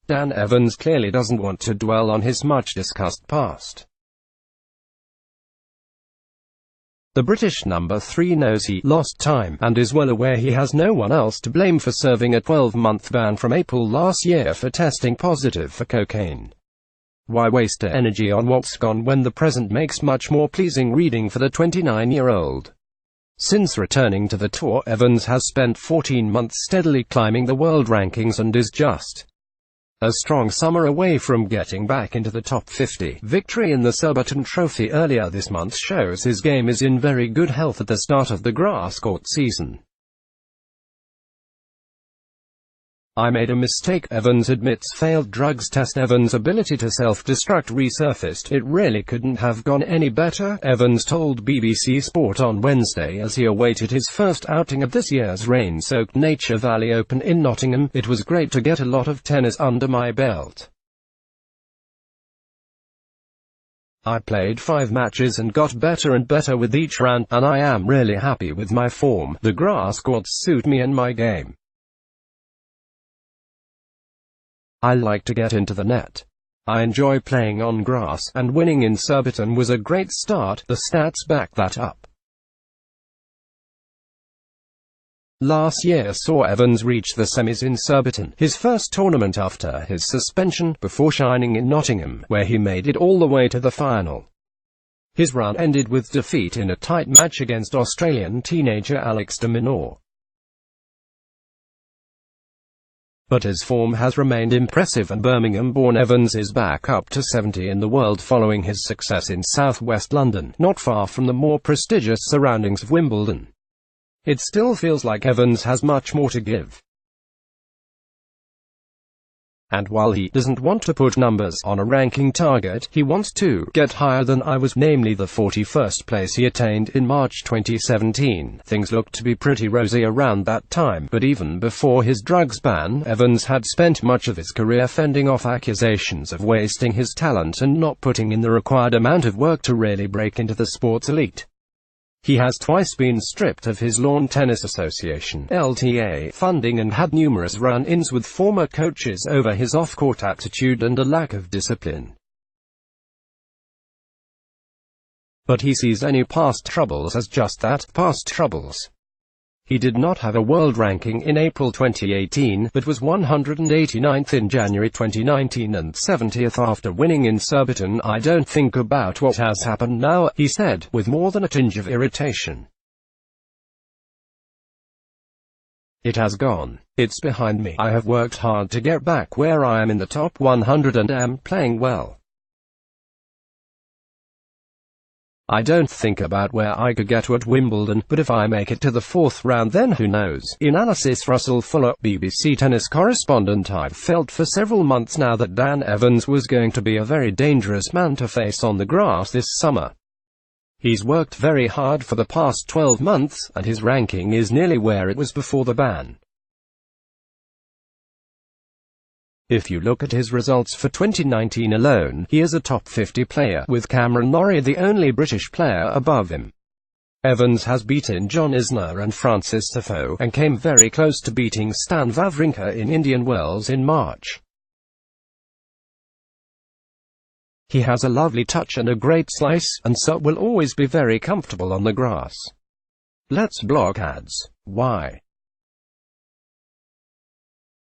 Dan Evans clearly doesn't want to dwell on his much-discussed past. The British number 3 knows he lost time, and is well aware he has no one else to blame for serving a 12-month ban from April last year for testing positive for cocaine. Why waste energy on what's gone when the present makes much more pleasing reading for the 29-year-old? Since returning to the tour, Evans has spent 14 months steadily climbing the world rankings and is just a strong summer away from getting back into the top 50. Victory in the Surbiton Trophy earlier this month shows his game is in very good health at the start of the grasscourt season. "I made a mistake," Evans admits. Failed drugs test. Evans' ability to self-destruct resurfaced. "It really couldn't have gone any better," Evans told BBC Sport on Wednesday as he awaited his first outing at this year's rain-soaked Nature Valley Open in Nottingham. "It was great to get a lot of tennis under my belt. I played 5 matches and got better and better with each round, and I am really happy with my form. The grass courts suit me and my game. I like to get into the net. I enjoy playing on grass, and winning in Surbiton was a great start. The stats back that up." Last year saw Evans reach the semis in Surbiton, his first tournament after his suspension, before shining in Nottingham, where he made it all the way to the final. His run ended with defeat in a tight match against Australian teenager Alex de Minaur. But his form has remained impressive, and Birmingham-born Evans is back up to 70 in the world following his success in southwest London, not far from the more prestigious surroundings of Wimbledon. It still feels like Evans has much more to give. And while he doesn't want to put numbers on a ranking target, he wants to get higher than I was, namely the 41st place he attained in March 2017. Things looked to be pretty rosy around that time, but even before his drugs ban, Evans had spent much of his career fending off accusations of wasting his talent and not putting in the required amount of work to really break into the sports elite. He has twice been stripped of his Lawn Tennis Association (LTA) funding and had numerous run-ins with former coaches over his off-court attitude and a lack of discipline. But he sees any past troubles as just that, past troubles. He did not have a world ranking in April 2018, but was 189th in January 2019 and 70th after winning in Surbiton. "I don't think about what has happened now," he said, with more than a tinge of irritation. "It has gone. It's behind me. I have worked hard to get back where I am in the top 100 and am playing well. I don't think about where I could get to at Wimbledon, but if I make it to the 4th round then who knows." Analysis. Russell Fuller, BBC tennis correspondent. "I've felt for several months now that Dan Evans was going to be a very dangerous man to face on the grass this summer. He's worked very hard for the past 12 months, and his ranking is nearly where it was before the ban. If you look at his results for 2019 alone, he is a top 50 player, with Cameron Norrie the only British player above him. Evans has beaten John Isner and Francis Tiafoe, and came very close to beating Stan Wawrinka in Indian Wells in March. He has a lovely touch and a great slice, and so will always be very comfortable on the grass." Let's block ads. Why?